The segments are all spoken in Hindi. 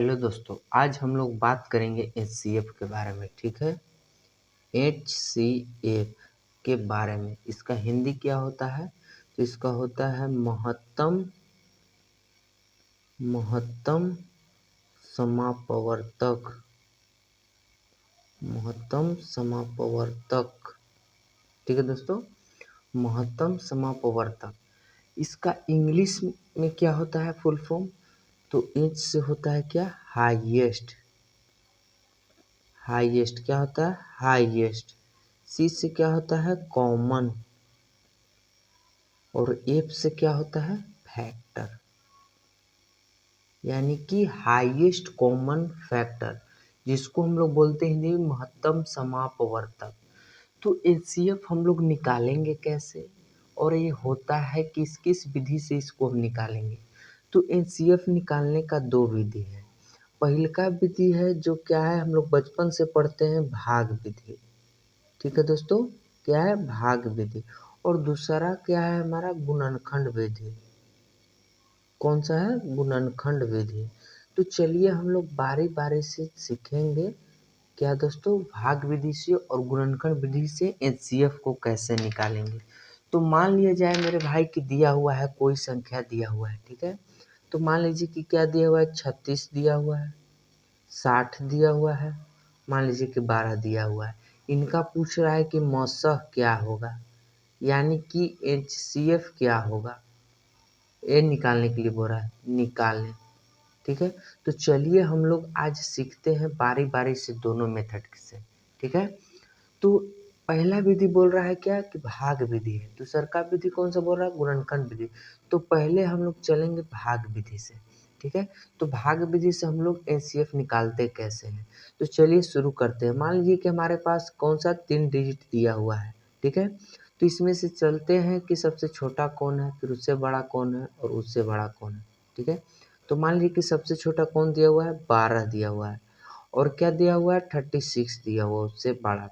हेलो दोस्तों, आज हम लोग बात करेंगे एचसीएफ के बारे में। ठीक है, एचसीएफ के बारे में। इसका हिंदी क्या होता है? तो इसका होता है महत्तम समापवर्तक। महत्तम समापवर्तक। ठीक है दोस्तों, महत्तम समापवर्तक। इसका इंग्लिश में क्या होता है फुल फॉर्म? तो एच से होता है क्या? हाईएस्ट। हाईएस्ट क्या होता है? हाईएस्ट। सी से क्या होता है? कॉमन। और एफ से क्या होता है? फैक्टर। यानी कि हाईएस्ट कॉमन फैक्टर, जिसको हम लोग बोलते हैं हिंदी में महत्तम समापवर्तक। तो एचसीएफ हम लोग निकालेंगे कैसे, और ये होता है किस किस विधि से इसको हम निकालेंगे? तो एचसीएफ निकालने का दो विधि है। पहले का विधि है जो क्या है, हम लोग बचपन से पढ़ते हैं, भाग विधि। ठीक है दोस्तों, क्या है? भाग विधि। और दूसरा क्या है हमारा? गुणनखंड विधि। कौन सा है? गुणनखंड विधि। तो चलिए हम लोग बारी बारी से सीखेंगे क्या दोस्तों, भाग विधि से और गुणनखंड विधि से एचसीएफ को कैसे निकालेंगे। तो मान लिया जाए मेरे भाई कि दिया हुआ है, कोई संख्या दिया हुआ है। ठीक है, तो मान लीजिए कि क्या दिया हुआ है? 36 दिया हुआ है, 60 दिया हुआ है, मान लीजिए कि 12 दिया हुआ है। इनका पूछ रहा है कि मौसह क्या होगा, यानी कि एचसीएफ क्या होगा, ये निकालने के लिए बोल रहा है, निकालें। ठीक है, तो चलिए हम लोग आज सीखते हैं बारी बारी से दोनों मेथड से। ठीक है, तो पहला विधि बोल रहा है क्या कि भाग विधि है, दूसरा का विधि कौन सा बोल रहा है? गुणनखंड विधि। तो पहले हम लोग चलेंगे भाग विधि से। ठीक है, तो भाग विधि से हम लोग एचसीएफ निकालते कैसे हैं? तो चलिए शुरू करते हैं। मान लीजिए कि हमारे पास कौन सा 3 डिजिट दिया हुआ है। ठीक है, तो इसमें से चलते हैं कि सबसे छोटा कौन है, फिर उससे बड़ा कौन है, और उससे बड़ा कौन है। ठीक है, तो मान लीजिए कि सबसे छोटा कौन दिया हुआ है? 12 दिया हुआ है। और क्या दिया हुआ है? 36 दिया हुआ, उससे बड़ा।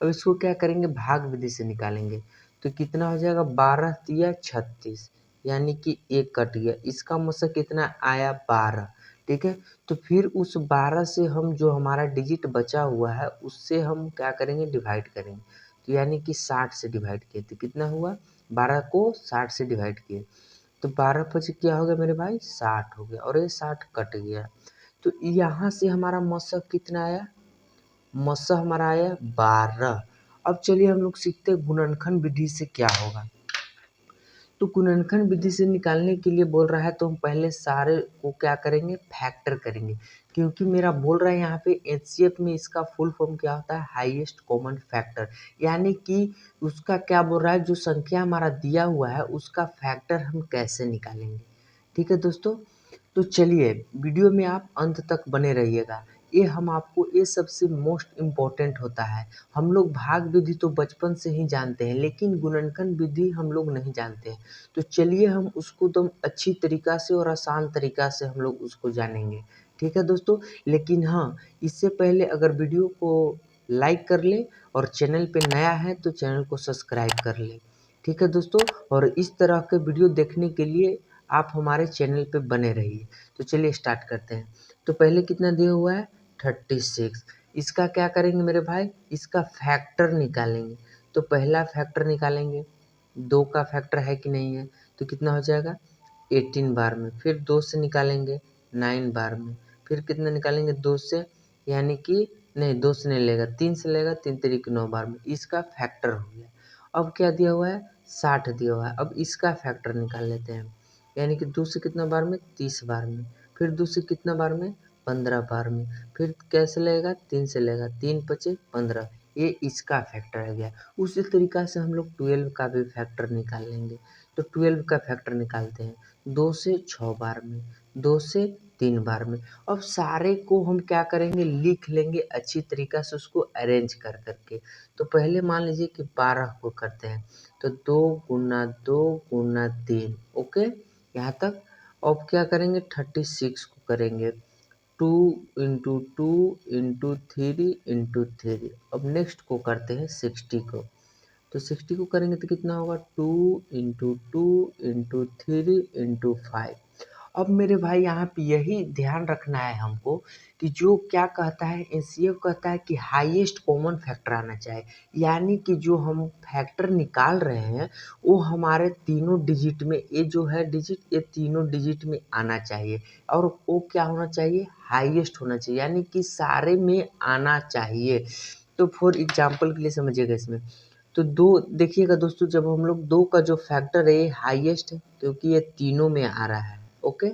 अब इसको क्या करेंगे? भाग विधि से निकालेंगे। तो कितना हो जाएगा? 12 दिया 36, यानी कि एक कट गया। इसका मतलब कितना आया? 12। ठीक है, तो फिर उस 12 से हम जो हमारा डिजिट बचा हुआ है उससे हम क्या करेंगे? डिवाइड करेंगे। तो यानी कि 60 से डिवाइड किए तो कितना हुआ? 12 को 60 से डिवाइड किए तो 12 पचे क्या हो गया मेरे भाई? 60 हो गया, और ये 60 कट गया। तो यहाँ से हमारा मौसक कितना आया? मौसक हमारा आया 12। अब चलिए हम लोग सीखते हैं गुणनखंड विधि से क्या होगा। तो गुणनखंड विधि से निकालने के लिए बोल रहा है, तो हम पहले सारे को क्या करेंगे? फैक्टर करेंगे। क्योंकि मेरा बोल रहा है यहाँ पे एचसीएफ में इसका फुल फॉर्म क्या होता है? Highest common factor. यानी कि उसका क्या बोल रहा है, जो संख्या हमारा दिया हुआ है उसका फैक्टर हम कैसे निकालेंगे। ठीक है दोस्तों, तो चलिए वीडियो में आप अंत तक बने रहिएगा। ये हम आपको, ये सबसे मोस्ट इम्पॉर्टेंट होता है। हम लोग भाग विधि तो बचपन से ही जानते हैं, लेकिन गुणनखंड विधि हम लोग नहीं जानते हैं। तो चलिए हम उसको एकदम अच्छी तरीक़ा से और आसान तरीक़ा से हम लोग उसको जानेंगे। ठीक है दोस्तों, लेकिन हाँ, इससे पहले अगर वीडियो को लाइक कर ले और चैनल पे नया है तो चैनल को सब्सक्राइब कर ले। ठीक है दोस्तों, और इस तरह के वीडियो देखने के लिए आप हमारे चैनल पे बने रहिए। तो चलिए स्टार्ट करते हैं। तो पहले कितना दिया हुआ है? 36। इसका क्या करेंगे मेरे भाई? इसका फैक्टर निकालेंगे। तो पहला फैक्टर निकालेंगे, 2 का फैक्टर है कि नहीं है, तो कितना हो जाएगा? 18 बार में। फिर 2 से निकालेंगे 9 बार में। फिर कितना निकालेंगे? 2 से, यानी कि नहीं 2 से नहीं लेगा, 3 से लेगा, 3 तरीक 9 बार में। इसका फैक्टर हो गया। अब क्या दिया हुआ है? 60 दिया हुआ है। अब इसका फैक्टर निकाल लेते हैं, यानी कि 2 से कितना बार में? 30 बार में। फिर 2 से कितना बार में? 15 बार में। फिर कैसे लगेगा? 3 से लेगा, 3 पचे 15। ये इसका फैक्टर आ गया। उसी तरीक़ा से हम लोग 12 का भी फैक्टर निकाल लेंगे। तो 12 का फैक्टर निकालते हैं, 2 से 6 बार में, 2 से 3 बार में। अब सारे को हम क्या करेंगे? लिख लेंगे अच्छी तरीक़ा से, उसको अरेंज कर करके। तो पहले मान लीजिए कि 12 को करते हैं, तो 2 गुना 2 गुना 3, ओके यहाँ तक। अब क्या करेंगे? 36 को करेंगे, 2 इंटू 2 इंटू 3 इंटू 3। अब नेक्स्ट को करते हैं 60 को। तो 60 को करेंगे तो कितना होगा? 2 इंटू 2 इंटू 3 इंटू 5। अब मेरे भाई यहाँ पे यही ध्यान रखना है हमको कि जो क्या कहता है एचसीएफ कहता है कि हाईएस्ट कॉमन फैक्टर आना चाहिए, यानी कि जो हम फैक्टर निकाल रहे हैं वो हमारे तीनों डिजिट में, ये जो है डिजिट ये तीनों डिजिट में आना चाहिए और वो क्या होना चाहिए, हाईएस्ट होना चाहिए, यानी कि सारे में आना चाहिए। तो फॉर एग्जाम्पल के लिए समझिएगा इसमें, तो दो देखिएगा दोस्तों, जब हम लोग दो का जो फैक्टर है ये हाईएस्ट है क्योंकि ये तीनों में आ रहा है। ओके,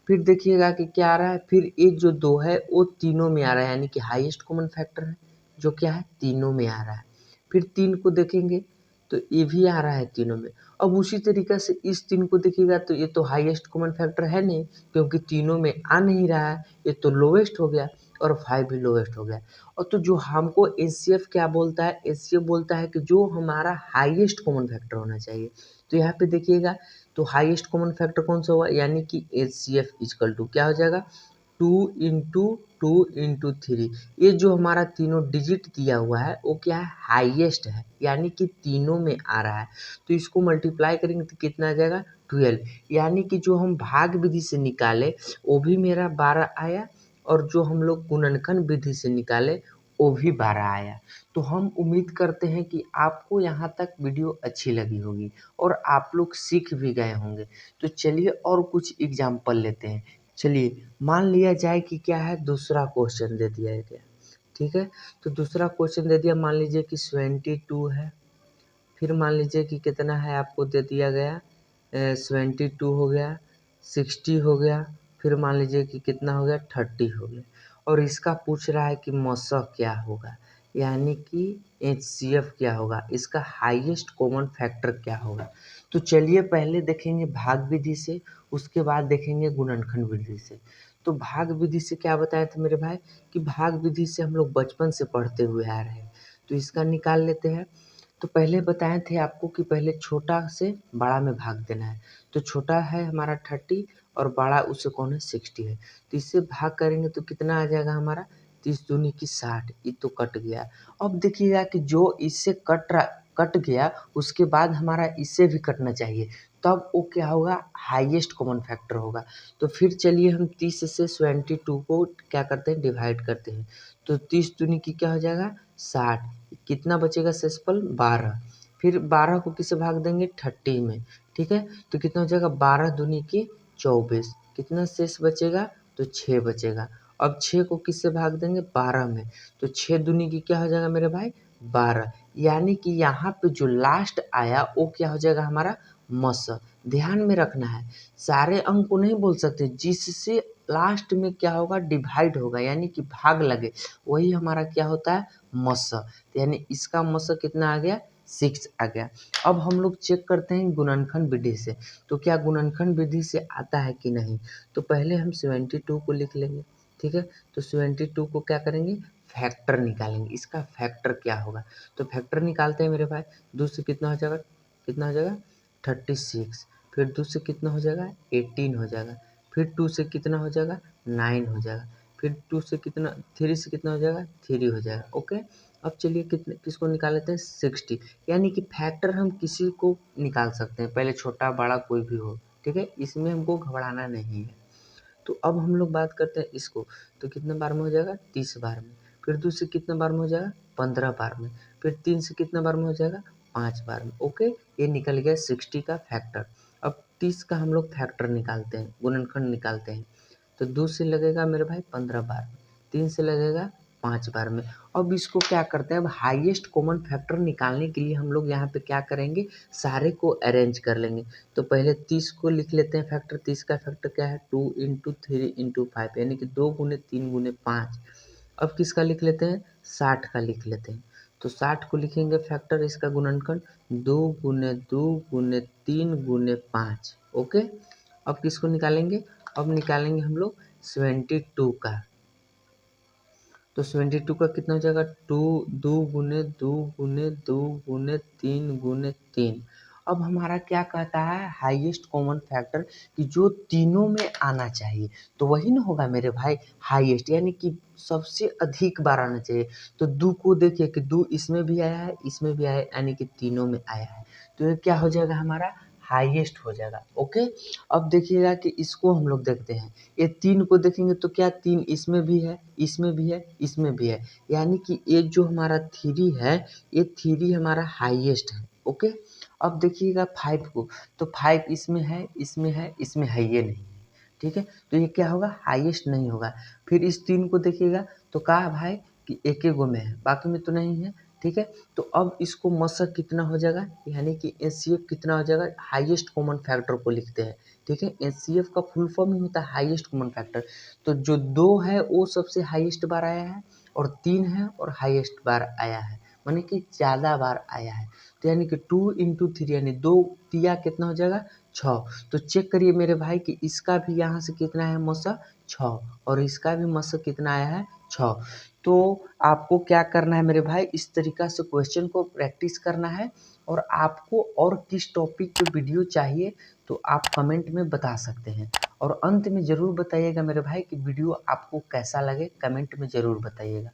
फिर देखिएगा कि क्या आ रहा है, फिर ये जो दो है वो तीनों में आ रहा है, यानी कि हाईएस्ट कॉमन फैक्टर है जो क्या है तीनों में आ रहा है। फिर तीन को देखेंगे तो ये भी आ रहा है तीनों में। अब उसी तरीके से इस तीन को देखिएगा तो ये तो हाईएस्ट कॉमन फैक्टर है नहीं क्योंकि तीनों में आ नहीं रहा है, ये तो लोवेस्ट हो गया और 5 भी लोवेस्ट हो गया। और तो जो हमको एचसीएफ क्या बोलता है, एचसीएफ बोलता है कि जो हमारा हाईएस्ट कॉमन फैक्टर होना चाहिए। तो यहाँ पे देखिएगा तो हाईएस्ट कॉमन फैक्टर कौन सा हुआ, यानी कि एचसीएफ इक्वल टू क्या हो जाएगा, 2 × 2 × 3। ये जो हमारा तीनों डिजिट दिया हुआ है वो क्या है, हाईएस्ट है, यानी कि तीनों में आ रहा है। तो इसको मल्टीप्लाई करेंगे तो कितना आ जाएगा, 12, यानी कि जो हम भाग विधि से निकाले वो भी मेरा 12 आया और जो हम लोग गुणनखंड विधि से निकाले वो भी 12 आया। तो हम उम्मीद करते हैं कि आपको यहाँ तक वीडियो अच्छी लगी होगी और आप लोग सीख भी गए होंगे। तो चलिए और कुछ एग्जाम्पल लेते हैं। चलिए मान लिया जाए कि क्या है, दूसरा क्वेश्चन दे दिया गया, ठीक है। तो दूसरा क्वेश्चन दे दिया, मान लीजिए कि 72 है, फिर मान लीजिए कि कितना है आपको दे दिया गया, 72 हो गया, 60 हो गया, फिर मान लीजिए कि कितना हो गया, 30 हो गया। और इसका पूछ रहा है कि मौसा क्या होगा, यानी कि एचसीएफ क्या होगा, इसका हाईएस्ट कॉमन फैक्टर क्या होगा। तो चलिए पहले देखेंगे भाग विधि से, उसके बाद देखेंगे गुणनखंड विधि से। तो भाग विधि से क्या बताया था मेरे भाई, कि भाग विधि से हम लोग बचपन से पढ़ते हुए आ रहे हैं। तो इसका निकाल लेते हैं। तो पहले बताए थे आपको कि पहले छोटा से बड़ा में भाग देना है। तो छोटा है हमारा 30 और बड़ा उससे कौन है, 60 है। तो इससे भाग करेंगे तो कितना आ जाएगा हमारा, 30 दूनी की 60, ये तो कट गया। अब देखिएगा कि जो इससे कट गया उसके बाद हमारा इससे भी कटना चाहिए, तब वो क्या होगा, हाईएस्ट कॉमन फैक्टर होगा। तो फिर चलिए हम 30 से 72 को क्या करते हैं, डिवाइड करते हैं। तो 30 दूनी की क्या हो जाएगा, 60, कितना बचेगा शेषफल, 12। फिर 12 को किससे भाग देंगे, 30 में, ठीक है। तो कितना हो जाएगा, 12 दूनी की 24, कितना शेष बचेगा, तो 6 बचेगा। अब 6 को किससे भाग देंगे, 12 में, तो 6 दूनी की क्या हो जाएगा मेरे भाई, 12, यानी कि यहाँ पे जो लास्ट आया वो क्या हो जाएगा हमारा, मस। ध्यान में रखना है, सारे अंक को नहीं बोल सकते, जिससे लास्ट में क्या होगा, डिवाइड होगा, यानी कि भाग लगे, वही हमारा क्या होता है, मस। यानी इसका मस कितना आ गया, 6 आ गया। अब हम लोग चेक करते हैं गुणनखंड विधि से, तो क्या गुणनखंड विधि से आता है कि नहीं। तो पहले हम 72 को लिख लेंगे, ठीक है। तो 72 को क्या करेंगे, फैक्टर निकालेंगे, इसका फैक्टर क्या होगा। तो फैक्टर निकालते हैं मेरे भाई, 2 से कितना हो जाएगा, कितना हो जाएगा, 36, फिर 2 से कितना हो जाएगा, 18 हो जाएगा, फिर 2 से कितना हो जाएगा, 9 हो जाएगा, फिर 2 से कितना, 3 से कितना हो जाएगा, 3 हो जाएगा। ओके, अब चलिए कितने किसको निकाल लेते हैं, 60, यानी कि फैक्टर हम किसी को निकाल सकते हैं, पहले छोटा बड़ा कोई भी हो, ठीक है, इसमें हमको घबराना नहीं है। तो अब हम लोग बात करते हैं इसको, तो कितने बार में हो जाएगा, 30 बार में, फिर 2 से कितने बार में हो जाएगा, 15 बार में, फिर 3 से कितने बार में हो जाएगा, 5 बार में। ओके, ये निकल गया 60 का फैक्टर। अब 30 का हम लोग फैक्टर निकालते हैं, गुणनखंड निकालते हैं। तो 2 से लगेगा मेरे भाई 15 बार में, 3 से लगेगा 5 बार में। अब इसको क्या करते हैं, अब हाईएस्ट कॉमन फैक्टर निकालने के लिए हम लोग यहाँ पे क्या करेंगे, सारे को अरेंज कर लेंगे। तो पहले 30 को लिख लेते हैं फैक्टर, 30 का फैक्टर क्या है, 2 × 3 × 5, यानी कि 2 गुने 3 गुने 5। अब किसका लिख लेते हैं, 60 का लिख लेते हैं। तो 60 को लिखेंगे फैक्टर, इसका गुणनखंड 2 गुने 2 गुने 3 गुने 5। ओके, अब किसको निकालेंगे, अब निकालेंगे हम लोग 72 का। तो 72 का कितना हो जाएगा, 2 2 गुने 2 गुने 2 गुने 3 गुने 3। अब हमारा क्या कहता है, हाईएस्ट कॉमन फैक्टर कि जो तीनों में आना चाहिए, तो वही ना होगा मेरे भाई हाईएस्ट, यानी कि सबसे अधिक बार आना चाहिए। तो 2 को देखिए कि 2 इसमें भी आया है, इसमें भी आया है, यानी कि तीनों में आया है। तो ये क्या हो जाएगा हमारा हाईएस्ट हो जाएगा। ओके, अब देखिएगा कि इसको हम लोग देखते हैं, ये 3 को देखेंगे तो क्या 3 इसमें भी है, इसमें भी है, इसमें भी है, यानी कि ये जो हमारा 3 है, ये 3 हमारा हाईएस्ट है। ओके, अब देखिएगा 5 को, तो 5 इसमें है, इसमें है, इसमें है ये नहीं, ठीक है, तो ये क्या होगा, हाईएस्ट नहीं होगा। फिर इस 3 को देखिएगा तो कहा भाई कि एक गो में है, बाकी में तो नहीं है, ठीक है। तो अब इसको मशक कितना हो जाएगा, यानी कि एचसीएफ कितना हो जाएगा, हाईएस्ट कॉमन फैक्टर को लिखते हैं, ठीक है। एचसीएफ का फुल फॉर्म ही होता है हाईएस्ट कॉमन फैक्टर। तो जो 2 है वो सबसे हाईएस्ट बार आया है, और 3 है और हाईएस्ट बार आया है, माने कि ज़्यादा बार आया है। तो यानी कि 2 इंटू 3 यानी 2 तिया कितना हो जाएगा, 6। तो चेक करिए मेरे भाई कि इसका भी यहाँ से कितना है मशक, 6, और इसका भी मशक कितना आया है, 6। तो आपको क्या करना है मेरे भाई, इस तरीक़ा से क्वेश्चन को प्रैक्टिस करना है। और आपको और किस टॉपिक पे वीडियो चाहिए तो आप कमेंट में बता सकते हैं। और अंत में ज़रूर बताइएगा मेरे भाई कि वीडियो आपको कैसा लगे, कमेंट में ज़रूर बताइएगा।